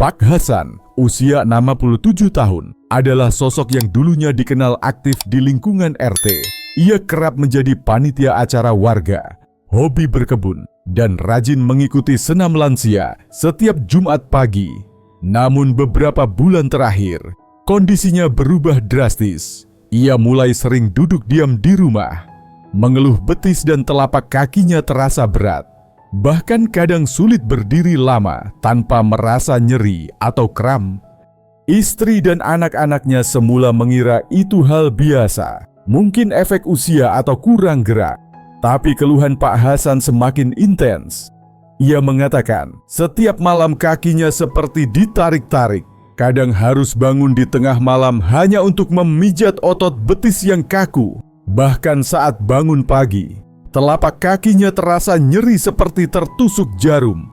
Pak Hasan, usia 67 tahun, adalah sosok yang dulunya dikenal aktif di lingkungan RT. Ia kerap menjadi panitia acara warga, hobi berkebun, dan rajin mengikuti senam lansia setiap Jumat pagi. Namun beberapa bulan terakhir, kondisinya berubah drastis. Ia mulai sering duduk diam di rumah, mengeluh betis dan telapak kakinya terasa berat. Bahkan kadang sulit berdiri lama tanpa merasa nyeri atau kram. Istri dan anak-anaknya semula mengira itu hal biasa, mungkin efek usia atau kurang gerak. Tapi keluhan Pak Hasan semakin intens. Ia mengatakan, setiap malam kakinya seperti ditarik-tarik. Kadang harus bangun di tengah malam hanya untuk memijat otot betis yang kaku. Bahkan saat bangun pagi, telapak kakinya terasa nyeri seperti tertusuk jarum.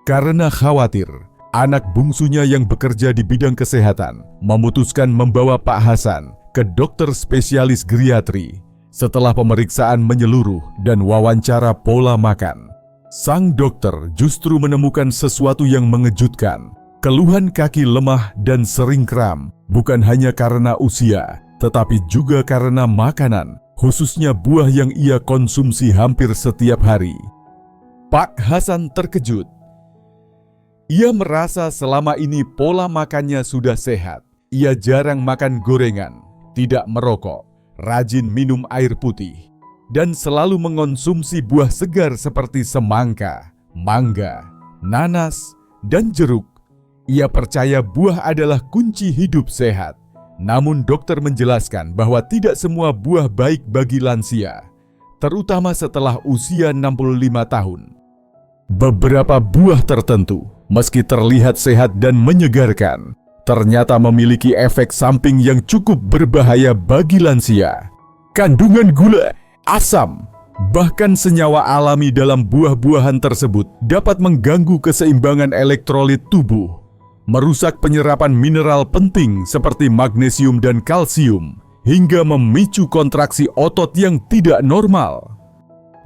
Karena khawatir, anak bungsunya yang bekerja di bidang kesehatan memutuskan membawa Pak Hasan ke dokter spesialis geriatri. Setelah pemeriksaan menyeluruh dan wawancara pola makan, sang dokter justru menemukan sesuatu yang mengejutkan. Keluhan kaki lemah dan sering kram bukan hanya karena usia, tetapi juga karena makanan, khususnya buah yang ia konsumsi hampir setiap hari. Pak Hasan terkejut. Ia merasa selama ini pola makannya sudah sehat. Ia jarang makan gorengan, tidak merokok, rajin minum air putih, dan selalu mengonsumsi buah segar seperti semangka, mangga, nanas, dan jeruk. Ia percaya buah adalah kunci hidup sehat. Namun dokter menjelaskan bahwa tidak semua buah baik bagi lansia, terutama setelah usia 65 tahun. Beberapa buah tertentu, meski terlihat sehat dan menyegarkan, ternyata memiliki efek samping yang cukup berbahaya bagi lansia. Kandungan gula, asam, bahkan senyawa alami dalam buah-buahan tersebut dapat mengganggu keseimbangan elektrolit tubuh, merusak penyerapan mineral penting seperti magnesium dan kalsium, hingga memicu kontraksi otot yang tidak normal.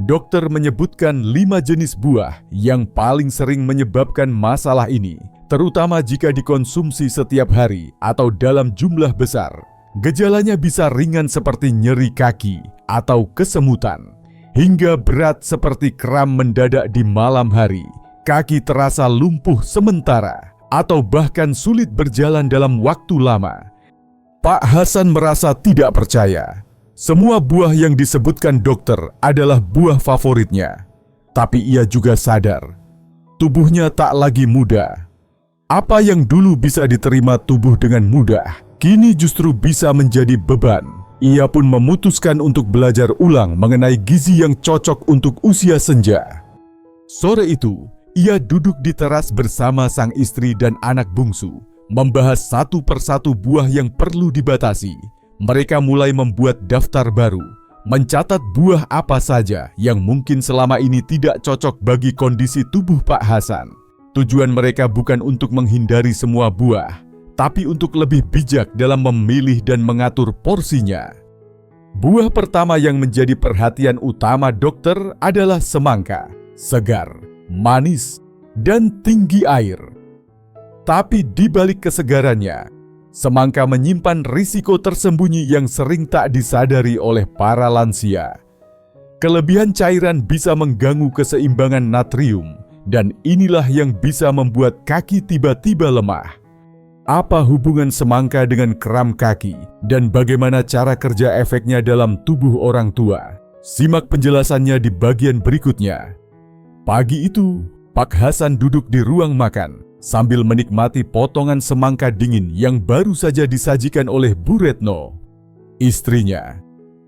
Dokter menyebutkan 5 jenis buah yang paling sering menyebabkan masalah ini, terutama jika dikonsumsi setiap hari atau dalam jumlah besar. Gejalanya bisa ringan seperti nyeri kaki atau kesemutan, hingga berat seperti kram mendadak di malam hari, kaki terasa lumpuh sementara, atau bahkan sulit berjalan dalam waktu lama. Pak Hasan merasa tidak percaya. Semua buah yang disebutkan dokter adalah buah favoritnya. Tapi ia juga sadar, tubuhnya tak lagi muda. Apa yang dulu bisa diterima tubuh dengan mudah, kini justru bisa menjadi beban. Ia pun memutuskan untuk belajar ulang mengenai gizi yang cocok untuk usia senja. Sore itu, ia duduk di teras bersama sang istri dan anak bungsu, membahas satu persatu buah yang perlu dibatasi. Mereka mulai membuat daftar baru, mencatat buah apa saja yang mungkin selama ini tidak cocok bagi kondisi tubuh Pak Hasan. Tujuan mereka bukan untuk menghindari semua buah, tapi untuk lebih bijak dalam memilih dan mengatur porsinya. Buah pertama yang menjadi perhatian utama dokter adalah semangka, segar, manis, dan tinggi air. Tapi di balik kesegarannya, semangka menyimpan risiko tersembunyi yang sering tak disadari oleh para lansia. Kelebihan cairan bisa mengganggu keseimbangan natrium, dan inilah yang bisa membuat kaki tiba-tiba lemah. Apa hubungan semangka dengan kram kaki, dan bagaimana cara kerja efeknya dalam tubuh orang tua? Simak penjelasannya di bagian berikutnya. Pagi itu, Pak Hasan duduk di ruang makan sambil menikmati potongan semangka dingin yang baru saja disajikan oleh Bu Retno, istrinya.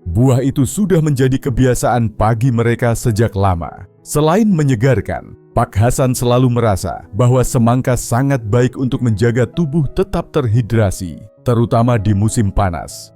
Buah itu sudah menjadi kebiasaan pagi mereka sejak lama. Selain menyegarkan, Pak Hasan selalu merasa bahwa semangka sangat baik untuk menjaga tubuh tetap terhidrasi, terutama di musim panas.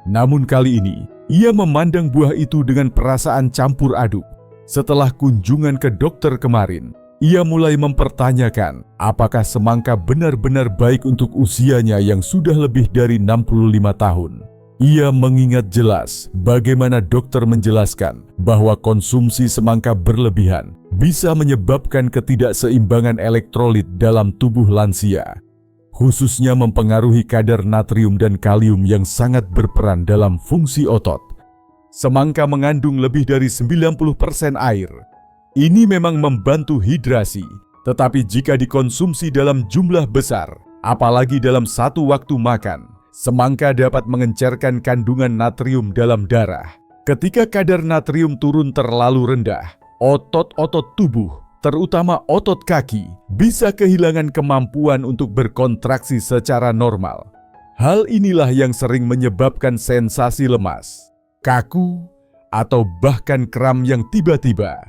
Namun kali ini, ia memandang buah itu dengan perasaan campur aduk. Setelah kunjungan ke dokter kemarin, ia mulai mempertanyakan apakah semangka benar-benar baik untuk usianya yang sudah lebih dari 65 tahun. Ia mengingat jelas bagaimana dokter menjelaskan bahwa konsumsi semangka berlebihan bisa menyebabkan ketidakseimbangan elektrolit dalam tubuh lansia, khususnya mempengaruhi kadar natrium dan kalium yang sangat berperan dalam fungsi otot. Semangka mengandung lebih dari 90% air. Ini memang membantu hidrasi, tetapi jika dikonsumsi dalam jumlah besar, apalagi dalam satu waktu makan, semangka dapat mengencerkan kandungan natrium dalam darah. Ketika kadar natrium turun terlalu rendah, otot-otot tubuh, terutama otot kaki, bisa kehilangan kemampuan untuk berkontraksi secara normal. Hal inilah yang sering menyebabkan sensasi lemas, kaku, atau bahkan kram yang tiba-tiba.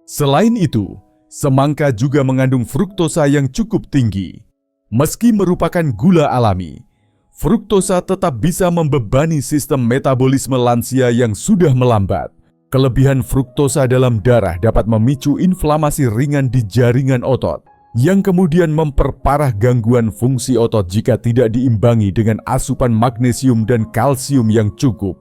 Selain itu, semangka juga mengandung fruktosa yang cukup tinggi. Meski merupakan gula alami, fruktosa tetap bisa membebani sistem metabolisme lansia yang sudah melambat. Kelebihan fruktosa dalam darah dapat memicu inflamasi ringan di jaringan otot, yang kemudian memperparah gangguan fungsi otot jika tidak diimbangi dengan asupan magnesium dan kalsium yang cukup.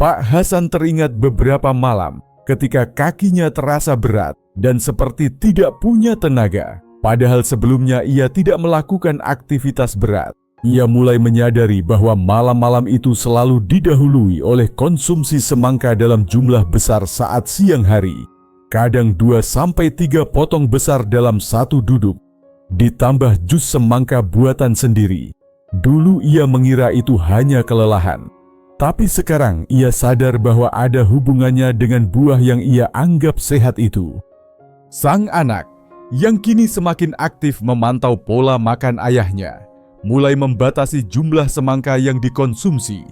Pak Hasan teringat beberapa malam ketika kakinya terasa berat dan seperti tidak punya tenaga. Padahal sebelumnya ia tidak melakukan aktivitas berat. Ia mulai menyadari bahwa malam-malam itu selalu didahului oleh konsumsi semangka dalam jumlah besar saat siang hari. Kadang 2-3 potong besar dalam satu duduk, ditambah jus semangka buatan sendiri. Dulu ia mengira itu hanya kelelahan, tapi sekarang ia sadar bahwa ada hubungannya dengan buah yang ia anggap sehat itu. Sang anak, yang kini semakin aktif memantau pola makan ayahnya, mulai membatasi jumlah semangka yang dikonsumsi.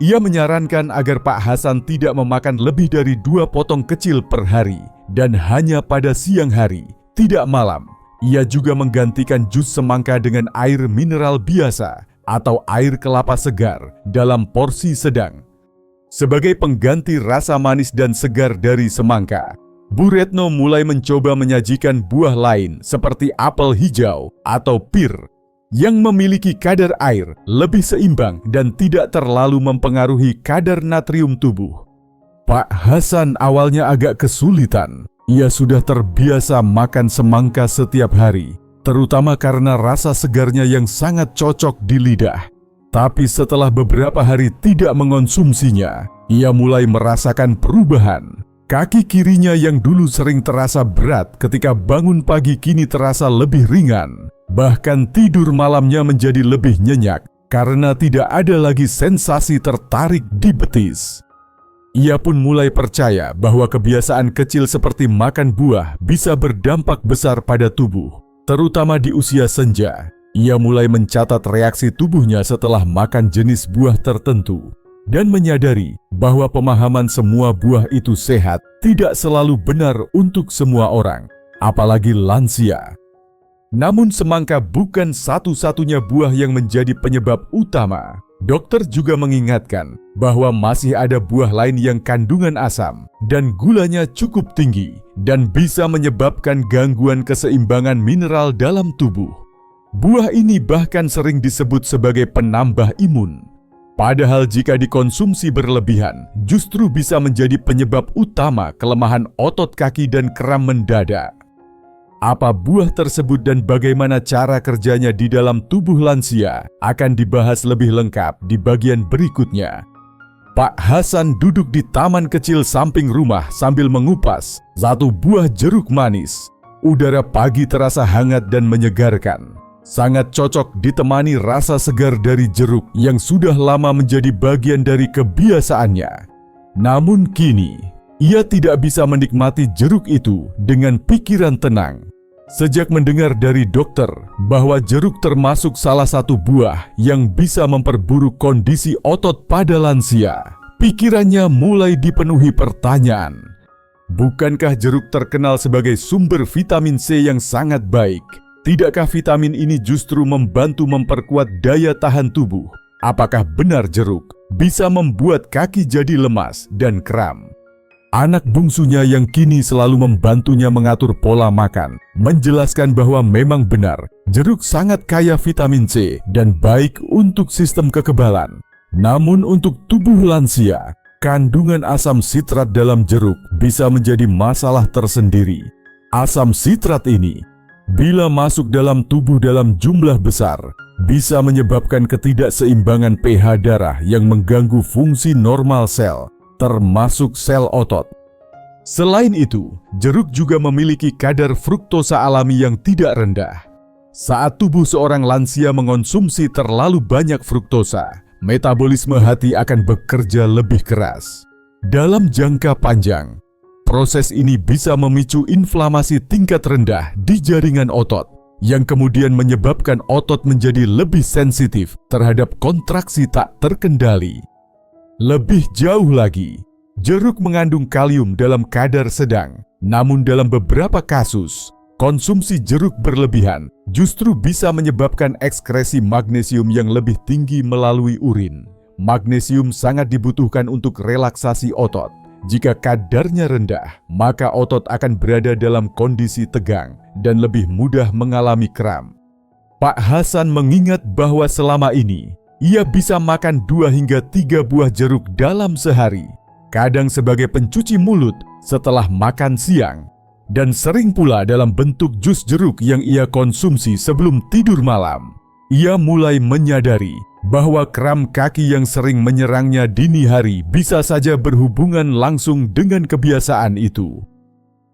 Ia menyarankan agar Pak Hasan tidak memakan lebih dari 2 potong kecil per hari dan hanya pada siang hari, tidak malam. Ia juga menggantikan jus semangka dengan air mineral biasa atau air kelapa segar dalam porsi sedang. Sebagai pengganti rasa manis dan segar dari semangka, Bu Retno mulai mencoba menyajikan buah lain seperti apel hijau atau pir yang memiliki kadar air lebih seimbang dan tidak terlalu mempengaruhi kadar natrium tubuh. Pak Hasan awalnya agak kesulitan. Ia sudah terbiasa makan semangka setiap hari, terutama karena rasa segarnya yang sangat cocok di lidah. Tapi setelah beberapa hari tidak mengonsumsinya, ia mulai merasakan perubahan. Kaki kirinya yang dulu sering terasa berat ketika bangun pagi kini terasa lebih ringan. Bahkan tidur malamnya menjadi lebih nyenyak karena tidak ada lagi sensasi tertarik di betis. Ia pun mulai percaya bahwa kebiasaan kecil seperti makan buah bisa berdampak besar pada tubuh, terutama di usia senja. Ia mulai mencatat reaksi tubuhnya setelah makan jenis buah tertentu, dan menyadari bahwa pemahaman semua buah itu sehat tidak selalu benar untuk semua orang, apalagi lansia. Namun semangka bukan satu-satunya buah yang menjadi penyebab utama. Dokter juga mengingatkan bahwa masih ada buah lain yang kandungan asam dan gulanya cukup tinggi dan bisa menyebabkan gangguan keseimbangan mineral dalam tubuh. Buah ini bahkan sering disebut sebagai penambah imun. Padahal jika dikonsumsi berlebihan, justru bisa menjadi penyebab utama kelemahan otot kaki dan kram mendadak. Apa buah tersebut dan bagaimana cara kerjanya di dalam tubuh lansia akan dibahas lebih lengkap di bagian berikutnya. Pak Hasan duduk di taman kecil samping rumah sambil mengupas satu buah jeruk manis. Udara pagi terasa hangat dan menyegarkan. Sangat cocok ditemani rasa segar dari jeruk yang sudah lama menjadi bagian dari kebiasaannya. Namun kini, ia tidak bisa menikmati jeruk itu dengan pikiran tenang. Sejak mendengar dari dokter bahwa jeruk termasuk salah satu buah yang bisa memperburuk kondisi otot pada lansia, pikirannya mulai dipenuhi pertanyaan. Bukankah jeruk terkenal sebagai sumber vitamin C yang sangat baik? Tidakkah vitamin ini justru membantu memperkuat daya tahan tubuh? Apakah benar jeruk bisa membuat kaki jadi lemas dan kram? Anak bungsunya yang kini selalu membantunya mengatur pola makan, menjelaskan bahwa memang benar, jeruk sangat kaya vitamin C dan baik untuk sistem kekebalan. Namun untuk tubuh lansia, kandungan asam sitrat dalam jeruk bisa menjadi masalah tersendiri. Asam sitrat ini, bila masuk dalam tubuh dalam jumlah besar, bisa menyebabkan ketidakseimbangan pH darah yang mengganggu fungsi normal sel, termasuk sel otot. Selain itu, jeruk juga memiliki kadar fruktosa alami yang tidak rendah. Saat tubuh seorang lansia mengonsumsi terlalu banyak fruktosa, metabolisme hati akan bekerja lebih keras. Dalam jangka panjang, proses ini bisa memicu inflamasi tingkat rendah di jaringan otot, yang kemudian menyebabkan otot menjadi lebih sensitif terhadap kontraksi tak terkendali. Lebih jauh lagi, jeruk mengandung kalium dalam kadar sedang, namun dalam beberapa kasus, konsumsi jeruk berlebihan justru bisa menyebabkan ekskresi magnesium yang lebih tinggi melalui urin. Magnesium sangat dibutuhkan untuk relaksasi otot. Jika kadarnya rendah, maka otot akan berada dalam kondisi tegang dan lebih mudah mengalami kram. Pak Hasan mengingat bahwa selama ini, ia bisa makan 2 hingga 3 buah jeruk dalam sehari, kadang sebagai pencuci mulut setelah makan siang, dan sering pula dalam bentuk jus jeruk yang ia konsumsi sebelum tidur malam. Ia mulai menyadari bahwa kram kaki yang sering menyerangnya dini hari bisa saja berhubungan langsung dengan kebiasaan itu.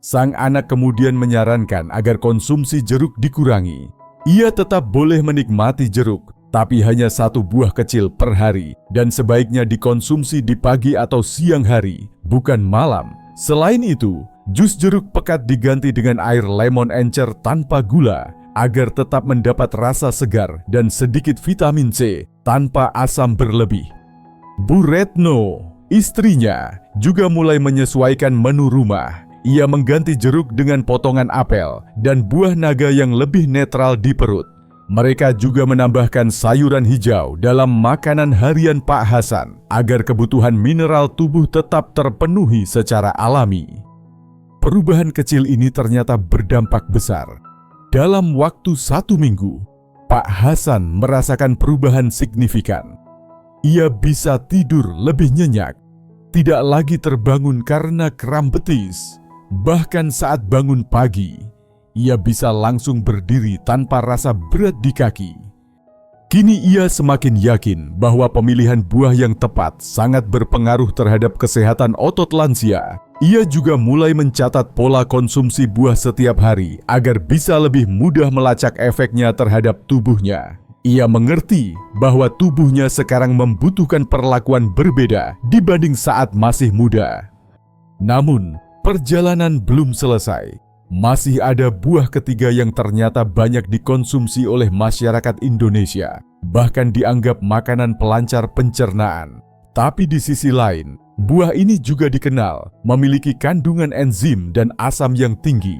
Sang anak kemudian menyarankan agar konsumsi jeruk dikurangi. Ia tetap boleh menikmati jeruk, tapi hanya 1 buah kecil per hari dan sebaiknya dikonsumsi di pagi atau siang hari, bukan malam. Selain itu, jus jeruk pekat diganti dengan air lemon encer tanpa gula agar tetap mendapat rasa segar dan sedikit vitamin C tanpa asam berlebih. Bu Retno, istrinya, juga mulai menyesuaikan menu rumah. Ia mengganti jeruk dengan potongan apel dan buah naga yang lebih netral di perut. Mereka juga menambahkan sayuran hijau dalam makanan harian Pak Hasan agar kebutuhan mineral tubuh tetap terpenuhi secara alami. Perubahan kecil ini ternyata berdampak besar. Dalam waktu 1 minggu, Pak Hasan merasakan perubahan signifikan. Ia bisa tidur lebih nyenyak, tidak lagi terbangun karena kram betis. Bahkan saat bangun pagi, ia bisa langsung berdiri tanpa rasa berat di kaki. Kini ia semakin yakin bahwa pemilihan buah yang tepat sangat berpengaruh terhadap kesehatan otot lansia. Ia juga mulai mencatat pola konsumsi buah setiap hari agar bisa lebih mudah melacak efeknya terhadap tubuhnya. Ia mengerti bahwa tubuhnya sekarang membutuhkan perlakuan berbeda dibanding saat masih muda. Namun, perjalanan belum selesai. Masih ada buah ketiga yang ternyata banyak dikonsumsi oleh masyarakat Indonesia, bahkan dianggap makanan pelancar pencernaan. Tapi di sisi lain, buah ini juga dikenal memiliki kandungan enzim dan asam yang tinggi,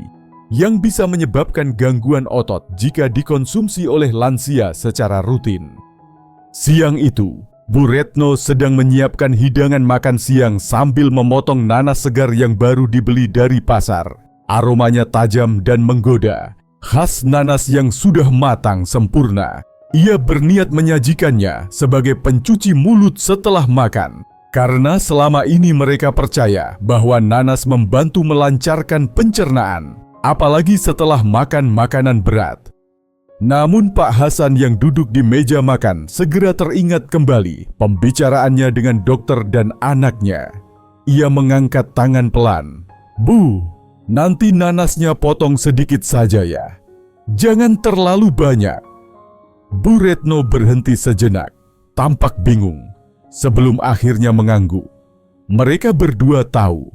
yang bisa menyebabkan gangguan otot jika dikonsumsi oleh lansia secara rutin. Siang itu, Bu Retno sedang menyiapkan hidangan makan siang sambil memotong nanas segar yang baru dibeli dari pasar. Aromanya tajam dan menggoda, khas nanas yang sudah matang sempurna. Ia berniat menyajikannya sebagai pencuci mulut setelah makan, karena selama ini mereka percaya bahwa nanas membantu melancarkan pencernaan, apalagi setelah makan makanan berat. Namun Pak Hasan yang duduk di meja makan segera teringat kembali pembicaraannya dengan dokter dan anaknya. Ia mengangkat tangan pelan. "Bu, nanti nanasnya potong sedikit saja ya. Jangan terlalu banyak." Bu Retno berhenti sejenak, tampak bingung, sebelum akhirnya mengangguk. Mereka berdua tahu,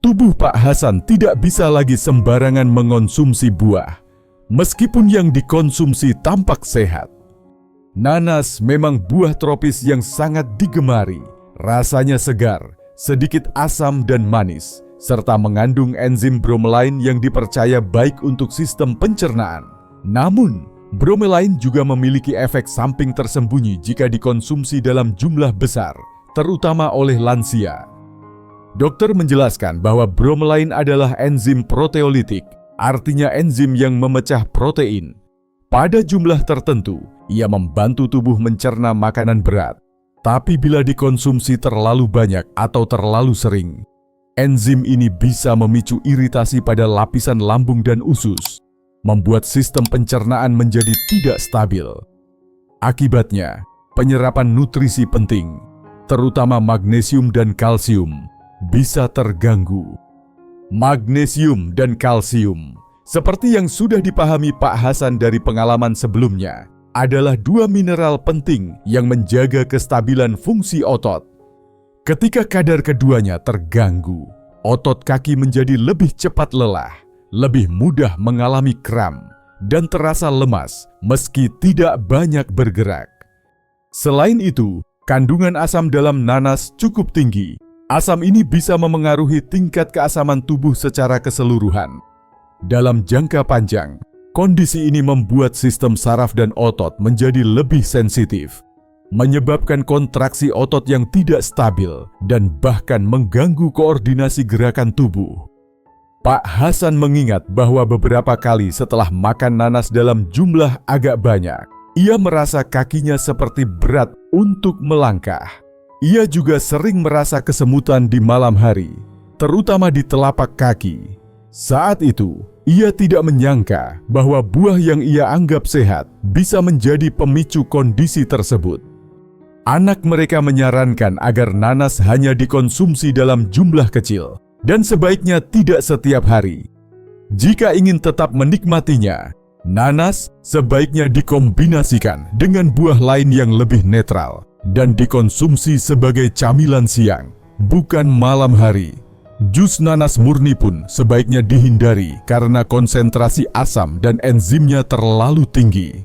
tubuh Pak Hasan tidak bisa lagi sembarangan mengonsumsi buah, meskipun yang dikonsumsi tampak sehat. Nanas memang buah tropis yang sangat digemari, rasanya segar, sedikit asam dan manis, serta mengandung enzim bromelain yang dipercaya baik untuk sistem pencernaan. Namun, bromelain juga memiliki efek samping tersembunyi jika dikonsumsi dalam jumlah besar, terutama oleh lansia. Dokter menjelaskan bahwa bromelain adalah enzim proteolitik, artinya enzim yang memecah protein. Pada jumlah tertentu, ia membantu tubuh mencerna makanan berat. Tapi bila dikonsumsi terlalu banyak atau terlalu sering, enzim ini bisa memicu iritasi pada lapisan lambung dan usus, membuat sistem pencernaan menjadi tidak stabil. Akibatnya, penyerapan nutrisi penting, terutama magnesium dan kalsium, bisa terganggu. Magnesium dan kalsium, seperti yang sudah dipahami Pak Hasan dari pengalaman sebelumnya, adalah dua mineral penting yang menjaga kestabilan fungsi otot. Ketika kadar keduanya terganggu, otot kaki menjadi lebih cepat lelah, lebih mudah mengalami kram, dan terasa lemas meski tidak banyak bergerak. Selain itu, kandungan asam dalam nanas cukup tinggi. Asam ini bisa memengaruhi tingkat keasaman tubuh secara keseluruhan. Dalam jangka panjang, kondisi ini membuat sistem saraf dan otot menjadi lebih sensitif, menyebabkan kontraksi otot yang tidak stabil dan bahkan mengganggu koordinasi gerakan tubuh. Pak Hasan mengingat bahwa beberapa kali setelah makan nanas dalam jumlah agak banyak, ia merasa kakinya seperti berat untuk melangkah. Ia juga sering merasa kesemutan di malam hari, terutama di telapak kaki. Saat itu, ia tidak menyangka bahwa buah yang ia anggap sehat bisa menjadi pemicu kondisi tersebut. Anak mereka menyarankan agar nanas hanya dikonsumsi dalam jumlah kecil dan sebaiknya tidak setiap hari. Jika ingin tetap menikmatinya, nanas sebaiknya dikombinasikan dengan buah lain yang lebih netral dan dikonsumsi sebagai camilan siang, bukan malam hari. Jus nanas murni pun sebaiknya dihindari karena konsentrasi asam dan enzimnya terlalu tinggi.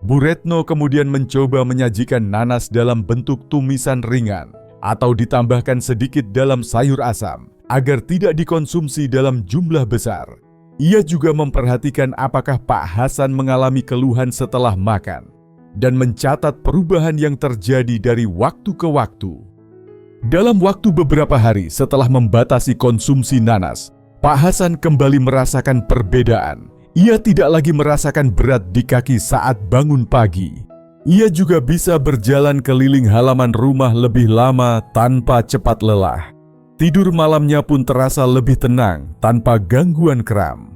Bu Retno kemudian mencoba menyajikan nanas dalam bentuk tumisan ringan atau ditambahkan sedikit dalam sayur asam agar tidak dikonsumsi dalam jumlah besar. Ia juga memperhatikan apakah Pak Hasan mengalami keluhan setelah makan dan mencatat perubahan yang terjadi dari waktu ke waktu. Dalam waktu beberapa hari setelah membatasi konsumsi nanas, Pak Hasan kembali merasakan perbedaan. Ia tidak lagi merasakan berat di kaki saat bangun pagi. Ia juga bisa berjalan keliling halaman rumah lebih lama tanpa cepat lelah. Tidur malamnya pun terasa lebih tenang tanpa gangguan kram.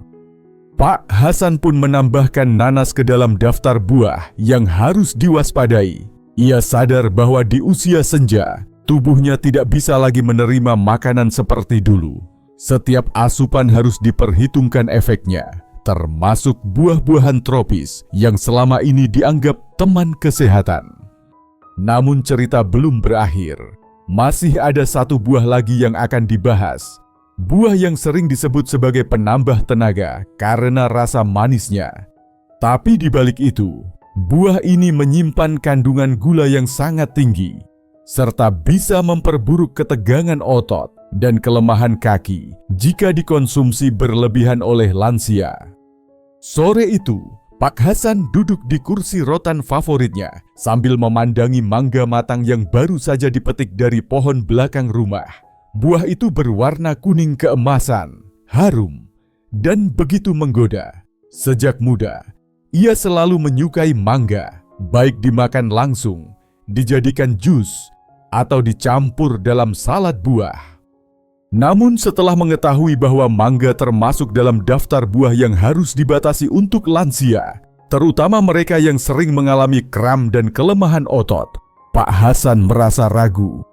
Pak Hasan pun menambahkan nanas ke dalam daftar buah yang harus diwaspadai. Ia sadar bahwa di usia senja, tubuhnya tidak bisa lagi menerima makanan seperti dulu. Setiap asupan harus diperhitungkan efeknya, termasuk buah-buahan tropis yang selama ini dianggap teman kesehatan. Namun cerita belum berakhir. Masih ada satu buah lagi yang akan dibahas. Buah yang sering disebut sebagai penambah tenaga karena rasa manisnya. Tapi di balik itu, buah ini menyimpan kandungan gula yang sangat tinggi, serta bisa memperburuk ketegangan otot dan kelemahan kaki jika dikonsumsi berlebihan oleh lansia. Sore itu, Pak Hasan duduk di kursi rotan favoritnya sambil memandangi mangga matang yang baru saja dipetik dari pohon belakang rumah. Buah itu berwarna kuning keemasan, harum, dan begitu menggoda. Sejak muda, ia selalu menyukai mangga, baik dimakan langsung, dijadikan jus, atau dicampur dalam salad buah. Namun setelah mengetahui bahwa mangga termasuk dalam daftar buah yang harus dibatasi untuk lansia, terutama mereka yang sering mengalami kram dan kelemahan otot, Pak Hasan merasa ragu.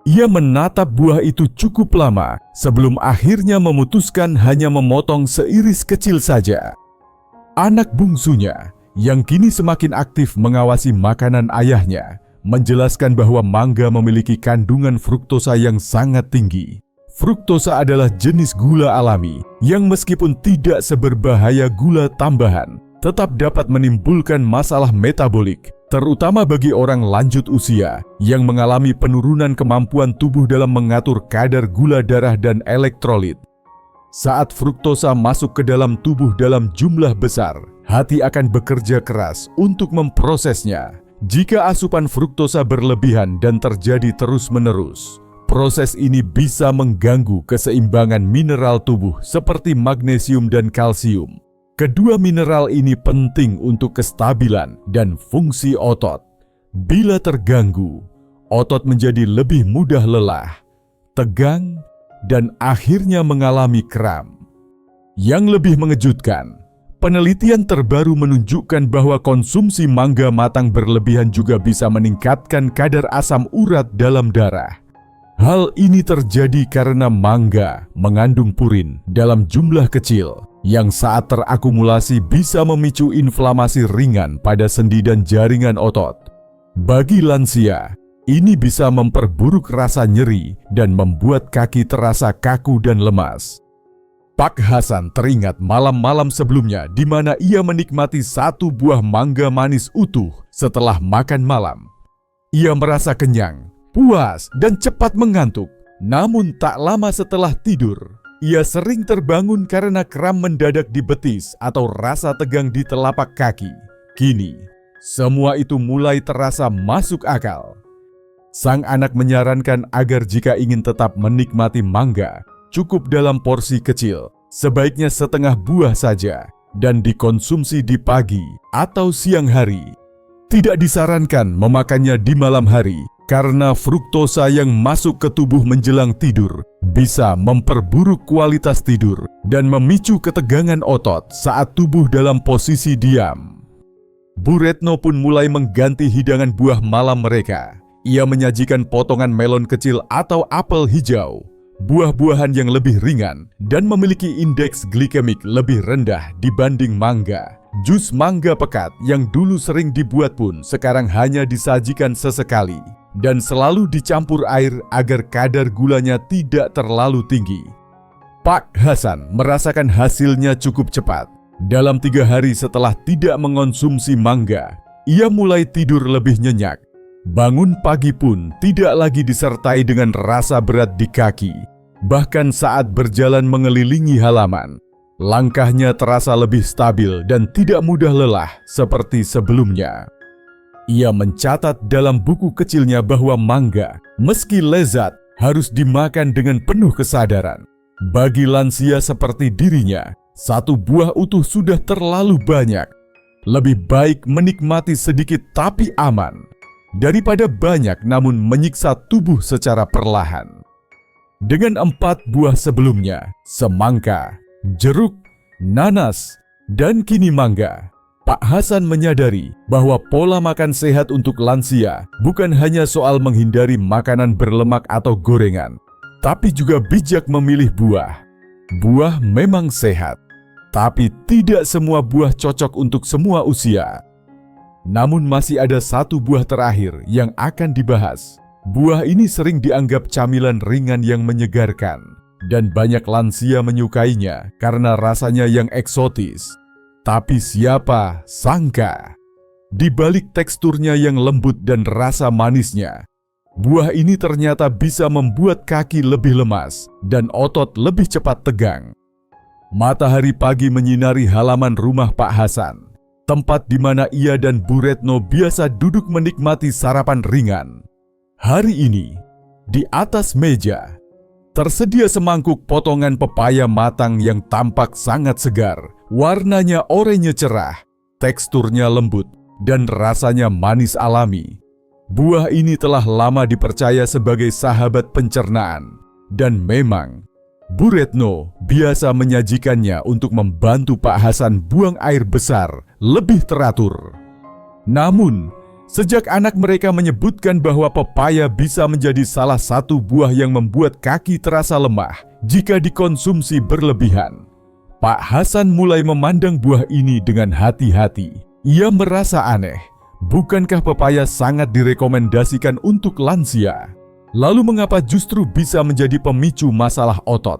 Ia menatap buah itu cukup lama sebelum akhirnya memutuskan hanya memotong seiris kecil saja. Anak bungsunya, yang kini semakin aktif mengawasi makanan ayahnya, menjelaskan bahwa mangga memiliki kandungan fruktosa yang sangat tinggi. Fruktosa adalah jenis gula alami yang meskipun tidak seberbahaya gula tambahan, tetap dapat menimbulkan masalah metabolik, terutama bagi orang lanjut usia yang mengalami penurunan kemampuan tubuh dalam mengatur kadar gula darah dan elektrolit. Saat fruktosa masuk ke dalam tubuh dalam jumlah besar, hati akan bekerja keras untuk memprosesnya. Jika asupan fruktosa berlebihan dan terjadi terus-menerus, proses ini bisa mengganggu keseimbangan mineral tubuh seperti magnesium dan kalsium. Kedua mineral ini penting untuk kestabilan dan fungsi otot. Bila terganggu, otot menjadi lebih mudah lelah, tegang, dan akhirnya mengalami kram. Yang lebih mengejutkan, penelitian terbaru menunjukkan bahwa konsumsi mangga matang berlebihan juga bisa meningkatkan kadar asam urat dalam darah. Hal ini terjadi karena mangga mengandung purin dalam jumlah kecil yang saat terakumulasi bisa memicu inflamasi ringan pada sendi dan jaringan otot. Bagi lansia, ini bisa memperburuk rasa nyeri dan membuat kaki terasa kaku dan lemas. Pak Hasan teringat malam-malam sebelumnya di mana ia menikmati satu buah mangga manis utuh setelah makan malam. Ia merasa kenyang, puas, dan cepat mengantuk. Namun tak lama setelah tidur, ia sering terbangun karena kram mendadak di betis atau rasa tegang di telapak kaki. Kini, semua itu mulai terasa masuk akal. Sang anak menyarankan agar jika ingin tetap menikmati mangga, cukup dalam porsi kecil, sebaiknya setengah buah saja, dan dikonsumsi di pagi atau siang hari. Tidak disarankan memakannya di malam hari, karena fruktosa yang masuk ke tubuh menjelang tidur bisa memperburuk kualitas tidur dan memicu ketegangan otot saat tubuh dalam posisi diam. Bu Retno pun mulai mengganti hidangan buah malam mereka. Ia menyajikan potongan melon kecil atau apel hijau, buah-buahan yang lebih ringan dan memiliki indeks glikemik lebih rendah dibanding mangga. Jus mangga pekat yang dulu sering dibuat pun sekarang hanya disajikan sesekali dan selalu dicampur air agar kadar gulanya tidak terlalu tinggi. Pak Hasan merasakan hasilnya cukup cepat. Dalam 3 hari setelah tidak mengonsumsi mangga, ia mulai tidur lebih nyenyak. Bangun pagi pun tidak lagi disertai dengan rasa berat di kaki. Bahkan saat berjalan mengelilingi halaman, langkahnya terasa lebih stabil dan tidak mudah lelah seperti sebelumnya. Ia mencatat dalam buku kecilnya bahwa mangga, meski lezat, harus dimakan dengan penuh kesadaran. Bagi lansia seperti dirinya, satu buah utuh sudah terlalu banyak. Lebih baik menikmati sedikit tapi aman, daripada banyak namun menyiksa tubuh secara perlahan. Dengan 4 buah sebelumnya, semangka, jeruk, nanas, dan kini mangga, Pak Hasan menyadari bahwa pola makan sehat untuk lansia bukan hanya soal menghindari makanan berlemak atau gorengan, tapi juga bijak memilih buah. Buah memang sehat, tapi tidak semua buah cocok untuk semua usia. Namun masih ada satu buah terakhir yang akan dibahas. Buah ini sering dianggap camilan ringan yang menyegarkan, dan banyak lansia menyukainya karena rasanya yang eksotis. Tapi siapa sangka, di balik teksturnya yang lembut dan rasa manisnya, buah ini ternyata bisa membuat kaki lebih lemas dan otot lebih cepat tegang. Matahari pagi menyinari halaman rumah Pak Hasan, tempat di mana ia dan Bu Retno biasa duduk menikmati sarapan ringan. Hari ini, di atas meja, tersedia semangkuk potongan pepaya matang yang tampak sangat segar. Warnanya oranye cerah, teksturnya lembut, dan rasanya manis alami. Buah ini telah lama dipercaya sebagai sahabat pencernaan, dan memang Bu Retno biasa menyajikannya untuk membantu Pak Hasan buang air besar lebih teratur. Namun, sejak anak mereka menyebutkan bahwa pepaya bisa menjadi salah satu buah yang membuat kaki terasa lemah jika dikonsumsi berlebihan, Pak Hasan mulai memandang buah ini dengan hati-hati. Ia merasa aneh. Bukankah pepaya sangat direkomendasikan untuk lansia? Lalu mengapa justru bisa menjadi pemicu masalah otot?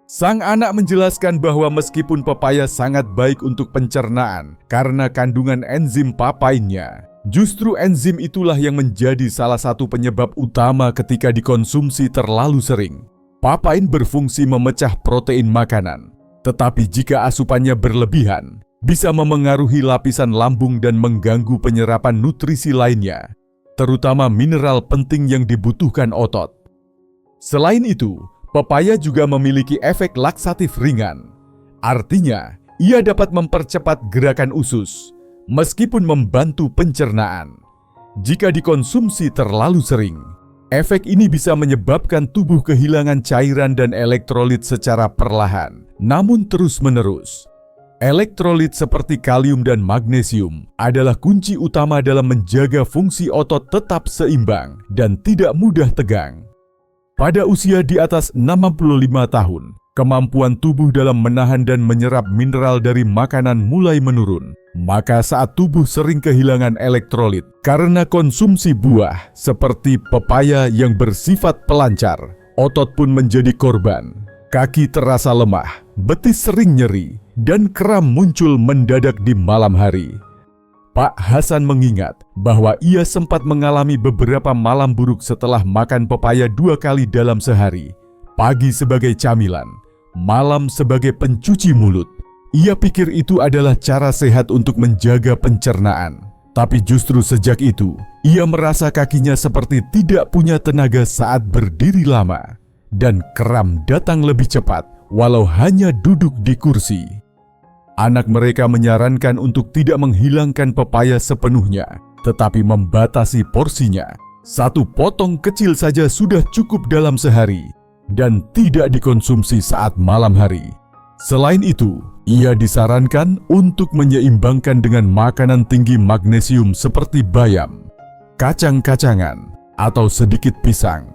Sang anak menjelaskan bahwa meskipun pepaya sangat baik untuk pencernaan karena kandungan enzim papainnya, justru enzim itulah yang menjadi salah satu penyebab utama ketika dikonsumsi terlalu sering. Papain berfungsi memecah protein makanan, tetapi jika asupannya berlebihan, bisa memengaruhi lapisan lambung dan mengganggu penyerapan nutrisi lainnya, terutama mineral penting yang dibutuhkan otot. Selain itu, pepaya juga memiliki efek laksatif ringan. Artinya, ia dapat mempercepat gerakan usus, meskipun membantu pencernaan. jika dikonsumsi terlalu sering. Efek ini bisa menyebabkan tubuh kehilangan cairan dan elektrolit secara perlahan, namun terus-menerus. Elektrolit seperti kalium dan magnesium adalah kunci utama dalam menjaga fungsi otot tetap seimbang dan tidak mudah tegang. Pada usia di atas 65 tahun, kemampuan tubuh dalam menahan dan menyerap mineral dari makanan mulai menurun. Maka saat tubuh sering kehilangan elektrolit karena konsumsi buah seperti pepaya yang bersifat pelancar, otot pun menjadi korban. Kaki terasa lemah, betis sering nyeri, dan kram muncul mendadak di malam hari. Pak Hasan mengingat bahwa ia sempat mengalami beberapa malam buruk setelah makan pepaya 2 kali dalam sehari. Pagi sebagai camilan, malam sebagai pencuci mulut. Ia pikir itu adalah cara sehat untuk menjaga pencernaan. Tapi justru sejak itu, ia merasa kakinya seperti tidak punya tenaga saat berdiri lama. Dan kram datang lebih cepat, walau hanya duduk di kursi. Anak mereka menyarankan untuk tidak menghilangkan pepaya sepenuhnya, tetapi membatasi porsinya. 1 potong kecil saja sudah cukup dalam sehari, dan tidak dikonsumsi saat malam hari. Selain itu, ia disarankan untuk menyeimbangkan dengan makanan tinggi magnesium seperti bayam, kacang-kacangan, atau sedikit pisang.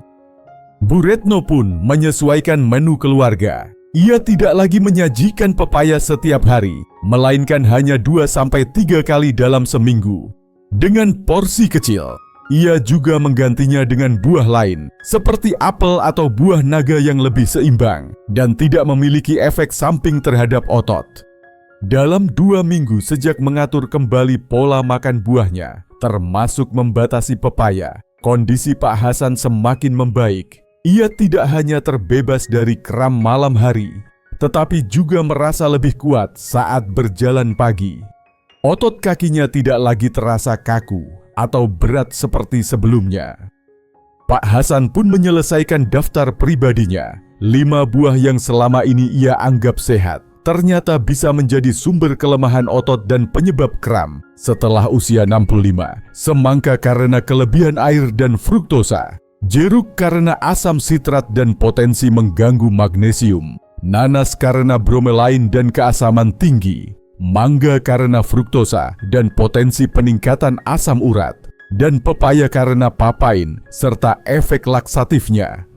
Bu Retno pun menyesuaikan menu keluarga. Ia tidak lagi menyajikan pepaya setiap hari, melainkan hanya 2-3 kali dalam seminggu. Dengan porsi kecil, ia juga menggantinya dengan buah lain, seperti apel atau buah naga yang lebih seimbang dan tidak memiliki efek samping terhadap otot. Dalam 2 minggu sejak mengatur kembali pola makan buahnya, termasuk membatasi pepaya, kondisi Pak Hasan semakin membaik. Ia tidak hanya terbebas dari kram malam hari, tetapi juga merasa lebih kuat saat berjalan pagi. Otot kakinya tidak lagi terasa kaku atau berat seperti sebelumnya. Pak Hasan pun menyelesaikan daftar pribadinya. 5 buah yang selama ini ia anggap sehat, ternyata bisa menjadi sumber kelemahan otot dan penyebab kram setelah usia 65. Semangka karena kelebihan air dan fruktosa. Jeruk karena asam sitrat dan potensi mengganggu magnesium, nanas karena bromelain dan keasaman tinggi, mangga karena fruktosa dan potensi peningkatan asam urat, dan pepaya karena papain serta efek laksatifnya.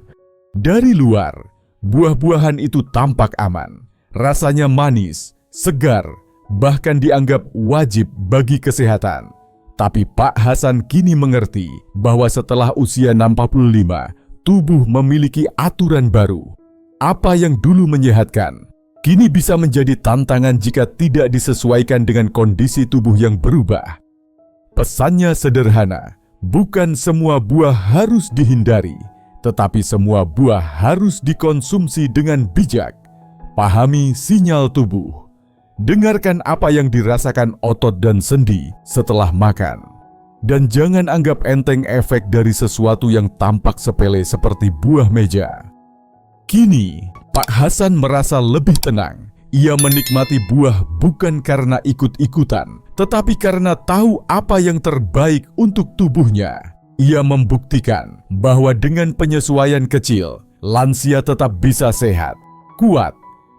Dari luar, buah-buahan itu tampak aman, rasanya manis, segar, bahkan dianggap wajib bagi kesehatan. Tapi Pak Hasan kini mengerti bahwa setelah usia 65, tubuh memiliki aturan baru. Apa yang dulu menyehatkan, kini bisa menjadi tantangan jika tidak disesuaikan dengan kondisi tubuh yang berubah. Pesannya sederhana, bukan semua buah harus dihindari, tetapi semua buah harus dikonsumsi dengan bijak. Pahami sinyal tubuh. Dengarkan apa yang dirasakan otot dan sendi setelah makan. Dan jangan anggap enteng efek dari sesuatu yang tampak sepele seperti buah meja. Kini, Pak Hasan merasa lebih tenang. Ia menikmati buah bukan karena ikut-ikutan, tetapi karena tahu apa yang terbaik untuk tubuhnya. Ia membuktikan bahwa dengan penyesuaian kecil, lansia tetap bisa sehat, kuat,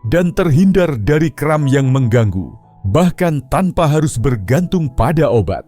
dan terhindar dari kram yang mengganggu, bahkan tanpa harus bergantung pada obat.